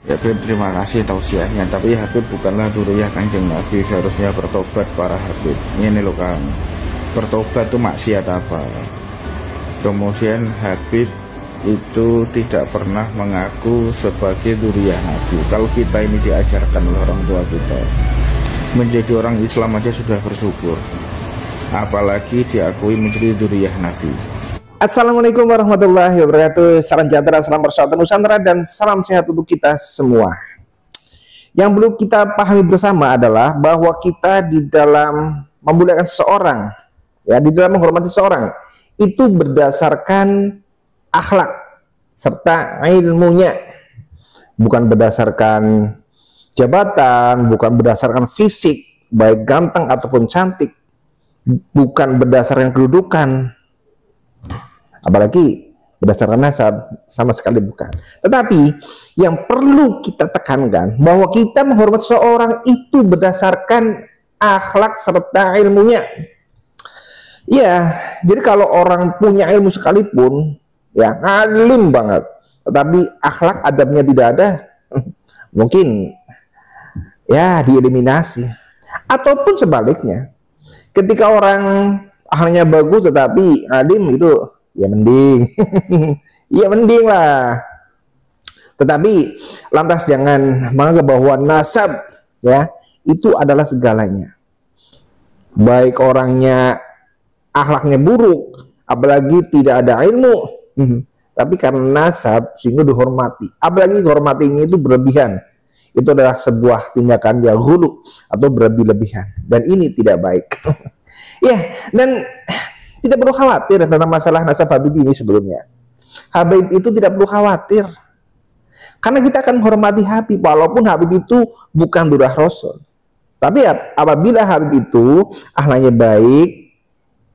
Ya Habib, terima kasih tausiahnya, tapi Habib bukanlah duriyah Kanjeng Nabi, seharusnya bertobat para Habib. Ini loh Kang, bertobat itu maksiat apa? Kemudian Habib itu tidak pernah mengaku sebagai duriyah Nabi. Kalau kita ini diajarkan oleh orang tua kita, menjadi orang Islam aja sudah bersyukur, apalagi diakui menjadi duriyah Nabi. Assalamualaikum warahmatullahi wabarakatuh. Salam sejahtera, salam persaudaraan Nusantara, dan salam sehat untuk kita semua. Yang perlu kita pahami bersama adalah bahwa kita di dalam memuliakan seseorang, ya, di dalam menghormati seseorang, itu berdasarkan akhlak serta ilmunya, bukan berdasarkan jabatan, bukan berdasarkan fisik, baik ganteng ataupun cantik, bukan berdasarkan kedudukan, apalagi berdasarkan nasab, sama sekali bukan. Tetapi yang perlu kita tekankan bahwa kita menghormati seseorang itu berdasarkan akhlak serta ilmunya. Ya, jadi kalau orang punya ilmu sekalipun, ya alim banget, tetapi akhlak adabnya tidak ada, mungkin ya dieliminasi. Ataupun sebaliknya, ketika orang ahlaknya bagus tetapi alim, itu ya mending ya mending lah. Tetapi lantas jangan menganggap bahwa nasab, ya, itu adalah segalanya. Baik orangnya akhlaknya buruk, apalagi tidak ada ilmu, tapi karena nasab sehingga dihormati, apalagi dihormatinya itu berlebihan, itu adalah sebuah tindakan yang ghulu atau berlebih-lebihan, dan ini tidak baik. Ya, dan tidak perlu khawatir tentang masalah nasab Habib ini. Sebelumnya Habib itu tidak perlu khawatir, karena kita akan menghormati Habib walaupun Habib itu bukan durah Rasul. Tapi apabila Habib itu akhlaknya baik,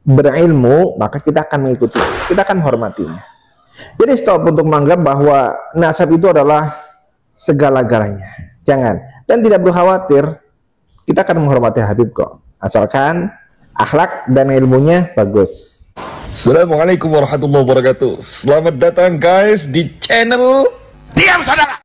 berilmu, maka kita akan mengikuti, kita akan menghormatinya. Jadi stop untuk menganggap bahwa nasab itu adalah segala-galanya. Jangan, dan tidak perlu khawatir, kita akan menghormati Habib kok, asalkan akhlak dan ilmunya bagus. Assalamualaikum warahmatullahi wabarakatuh. Selamat datang guys di channel Diam Saudara.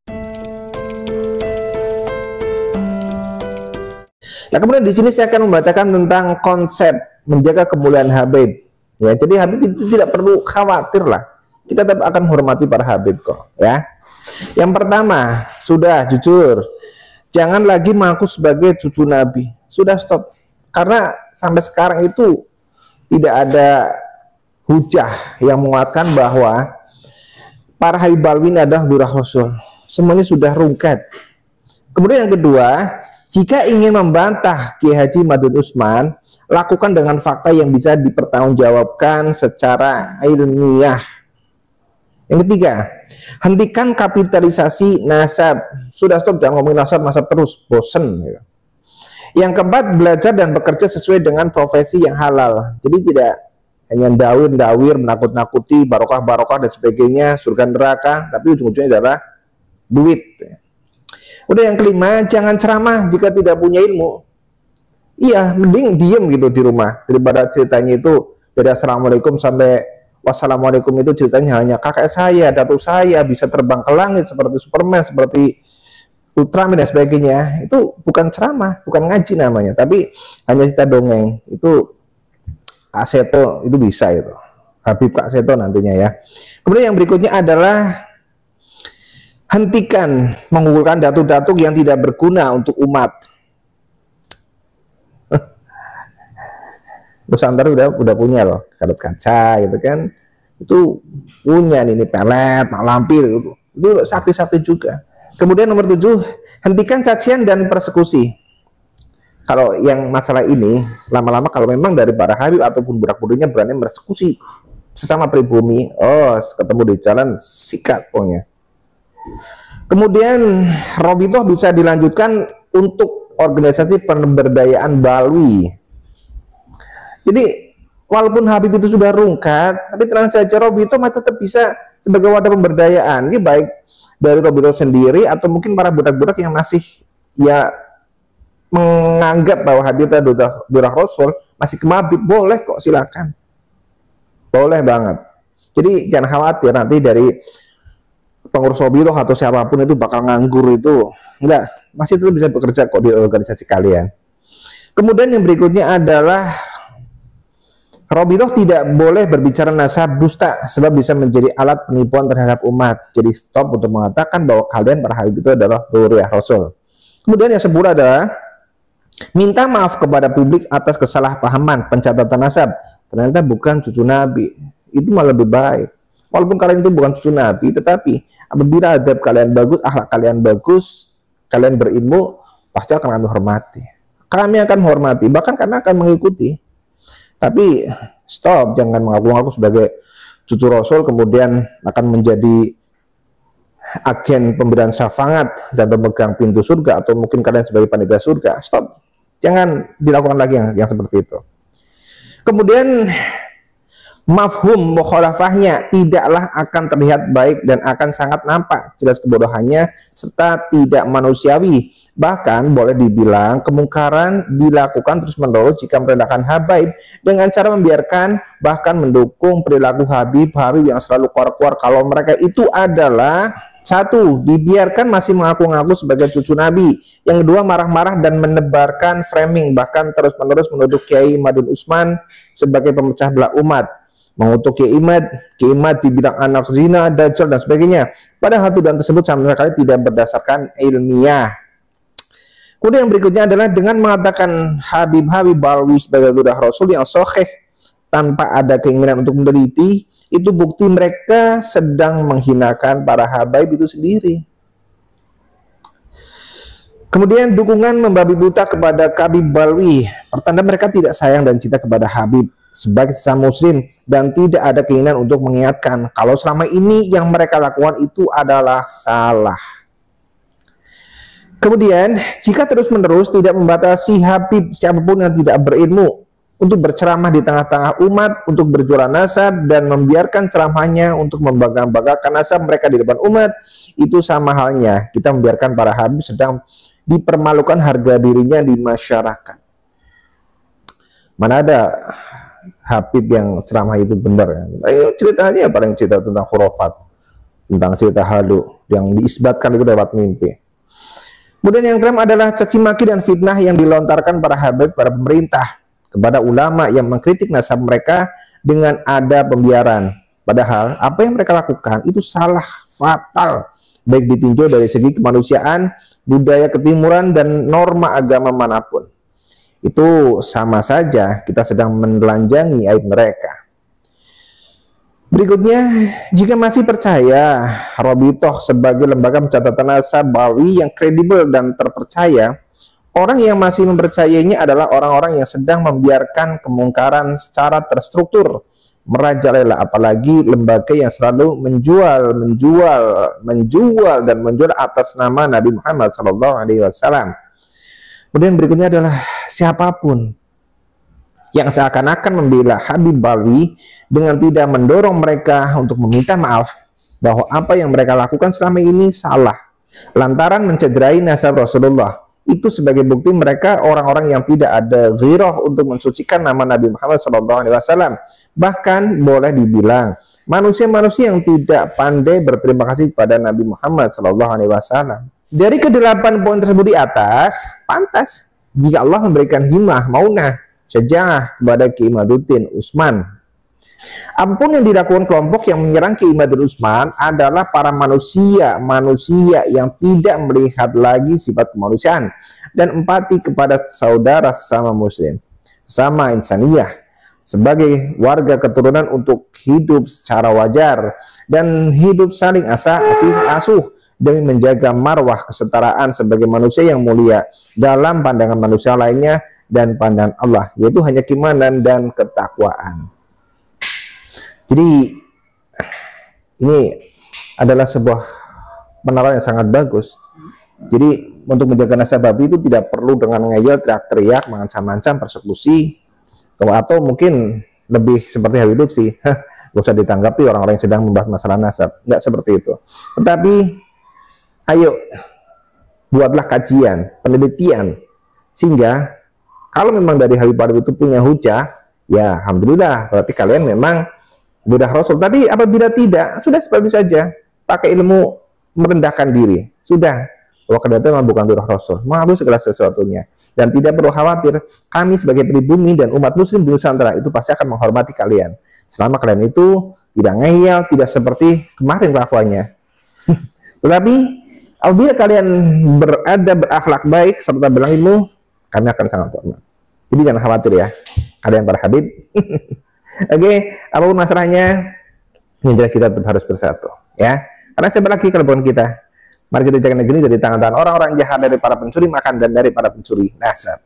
Nah, kemudian di sini saya akan membacakan tentang konsep menjaga kemuliaan Habib. Ya, jadi Habib itu tidak perlu khawatir lah. Kita tetap akan menghormati para Habib kok, ya. Yang pertama, sudah jujur, jangan lagi mengaku sebagai cucu Nabi. Sudah stop. Karena sampai sekarang itu tidak ada hujah yang menguatkan bahwa para Habib Balwin adalah durah Rasul. Semuanya sudah rungkat. Kemudian yang kedua, jika ingin membantah Kiai Haji Ma'ruf Usman, lakukan dengan fakta yang bisa dipertanggungjawabkan secara ilmiah. Yang ketiga, hentikan kapitalisasi nasab. Sudah stop, jangan ngomongin nasab terus, bosen gitu. Yang keempat, belajar dan bekerja sesuai dengan profesi yang halal. Jadi tidak hanya dawir-dawir, menakut-nakuti, barokah-barokah dan sebagainya, surga neraka, tapi ujung-ujungnya adalah duit. Udah, yang kelima, jangan ceramah jika tidak punya ilmu. Iya, mending diem gitu di rumah, daripada ceritanya itu dari assalamualaikum sampai wassalamualaikum itu ceritanya hanya kakek saya, datuk saya bisa terbang ke langit seperti Superman, seperti Ultraman dan sebagainya. Itu bukan ceramah, bukan ngaji namanya, tapi hanya cerita dongeng. Itu Kak Seto itu bisa, itu Habib Kak Seto nantinya, ya. Kemudian yang berikutnya adalah hentikan mengumpulkan datuk-datuk yang tidak berguna untuk umat. Nusantara udah punya loh Gatot Kaca gitu kan, itu punya ini pelet, mak lampir, itu sakti-sakti juga. Kemudian nomor 7, hentikan cacian dan persekusi. Kalau yang masalah ini, lama-lama kalau memang dari para Habib ataupun budak-budaknya berani persekusi sesama pribumi, oh ketemu di jalan sikat pokoknya. Kemudian Robitoh bisa dilanjutkan untuk organisasi pemberdayaan Balwi. Jadi walaupun Habib itu sudah rungkat, tapi tenang saja, Robitoh masih tetap bisa sebagai wadah pemberdayaan. Ini baik dari Robitoh sendiri atau mungkin para budak-budak yang masih ya menganggap bahwa Habib itu durah Rasul, masih ke Habib, boleh kok, silakan, boleh banget. Jadi jangan khawatir nanti dari pengurus Robiloh atau siapapun itu bakal nganggur itu. Enggak, masih tetap bisa bekerja kok di organisasi kalian. Kemudian yang berikutnya adalah Robiloh tidak boleh berbicara nasab dusta sebab bisa menjadi alat penipuan terhadap umat. Jadi stop untuk mengatakan bahwa kalian para habib itu adalah dzurriyyah Rasul. Kemudian yang sepuluh adalah minta maaf kepada publik atas kesalahpahaman pencatatan nasab. Ternyata bukan cucu Nabi. Itu malah lebih baik. Walaupun kalian itu bukan cucu Nabi, tetapi apabila adab kalian bagus, akhlak kalian bagus, kalian berilmu, pasti akan kami hormati. Kami akan menghormati, bahkan kami akan mengikuti. Tapi stop, jangan mengaku-ngaku sebagai cucu Rasul kemudian akan menjadi agen pemberian syafaat dan pemegang pintu surga, atau mungkin kalian sebagai panitia surga. Stop, jangan dilakukan lagi yang seperti itu. Kemudian mafhum mukhalafahnya tidaklah akan terlihat baik dan akan sangat nampak jelas kebodohannya serta tidak manusiawi. Bahkan boleh dibilang kemungkaran dilakukan terus-menerus jika merendahkan habaib dengan cara membiarkan bahkan mendukung perilaku habib-habib yang selalu keluar-keluar kalau mereka itu adalah satu, dibiarkan masih mengaku-ngaku sebagai cucu Nabi. Yang kedua, marah-marah dan menebarkan framing bahkan terus-menerus menuduh Kiai Madun Usman sebagai pemecah belah umat, mengutuk Kiai Imad dibilang anak zina, dajjal dan sebagainya. Padahal tuduhan tersebut sama sekali tidak berdasarkan ilmiah. Kemudian yang berikutnya adalah dengan mengatakan Habib Balwi sebagai dzurriyyah Rasul yang sahih tanpa ada keinginan untuk meneliti, itu bukti mereka sedang menghinakan para habaib itu sendiri. Kemudian dukungan membabi buta kepada Habib Balwi, pertanda mereka tidak sayang dan cinta kepada Habib sebagai sesama muslim dan tidak ada keinginan untuk mengingatkan kalau selama ini yang mereka lakukan itu adalah salah. Kemudian jika terus-menerus tidak membatasi habib siapapun yang tidak berilmu untuk berceramah di tengah-tengah umat, untuk berjualan nasab dan membiarkan ceramahnya untuk membangga-banggakan nasab mereka di depan umat, itu sama halnya kita membiarkan para habib sedang dipermalukan harga dirinya di masyarakat. Mana ada habib yang ceramah itu benar ya? Ceritanya paling cerita tentang khurafat, tentang cerita halu yang diisbatkan itu lewat mimpi. Kemudian yang keenam adalah caci maki dan fitnah yang dilontarkan para habib, para pemerintah kepada ulama yang mengkritik nasab mereka dengan ada pembiaran. Padahal apa yang mereka lakukan itu salah fatal, baik ditinjau dari segi kemanusiaan, budaya ketimuran dan norma agama manapun. Itu sama saja kita sedang menelanjangi aib mereka. Berikutnya, jika masih percaya Robiloh sebagai lembaga pencatatan nasab Balwi yang kredibel dan terpercaya, orang yang masih mempercayainya adalah orang-orang yang sedang membiarkan kemungkaran secara terstruktur, merajalela, apalagi lembaga yang selalu menjual atas nama Nabi Muhammad SAW. Kemudian berikutnya adalah siapapun yang seakan-akan membela Habib Balwi dengan tidak mendorong mereka untuk meminta maaf bahwa apa yang mereka lakukan selama ini salah lantaran mencederai nasab Rasulullah, itu sebagai bukti mereka orang-orang yang tidak ada ghirah untuk mensucikan nama Nabi Muhammad SAW. Bahkan boleh dibilang manusia-manusia yang tidak pandai berterima kasih kepada Nabi Muhammad SAW. Dari ke-8 poin tersebut di atas, pantas jika Allah memberikan himmah, maunah, syaja'ah kepada Kiai Imaduddin Usman. Apapun yang dilakukan kelompok yang menyerang Kiai Imaduddin Usman adalah para manusia yang tidak melihat lagi sifat kemanusiaan dan empati kepada saudara sesama muslim, sesama insaniyah, sebagai warga keturunan untuk hidup secara wajar dan hidup saling asuh demi menjaga marwah kesetaraan sebagai manusia yang mulia dalam pandangan manusia lainnya dan pandangan Allah, yaitu hanya keimanan dan ketakwaan. Jadi ini adalah sebuah penawaran yang sangat bagus. Jadi untuk menjaga nasab babi itu tidak perlu dengan ngeyel, teriak-teriak, mengancam-ancam, persekusi, atau mungkin lebih seperti Habib Lutfi, gak usah ditanggapi orang-orang yang sedang membahas masalah nasab. Nggak seperti itu. Tetapi ayo buatlah kajian, penelitian, sehingga kalau memang dari Habib Balwi itu punya hujah, ya alhamdulillah, berarti kalian memang dzurriyyah Rasul. Tapi apabila tidak, sudah seperti saja. pakai ilmu merendahkan diri. Sudah, bahwa kalian itu memang bukan roh Rasul, mengakui segala sesuatunya. Dan tidak perlu khawatir, kami sebagai pribumi dan umat muslim di Nusantara itu pasti akan menghormati kalian. Selama kalian itu tidak ngeyel, tidak seperti kemarin kelakuannya. Tetapi, apabila kalian berakhlak baik serta berilmu, kami akan sangat hormat. Jadi jangan khawatir ya, kalian para Habib. Oke, apapun masalahnya, yang jelas kita tetap harus bersatu. Ya, karena siapa lagi kalau bukan kita? Mari kita jaga negeri dari tangan-tangan orang-orang jahat, dari para pencuri makan dan dari para pencuri nasab.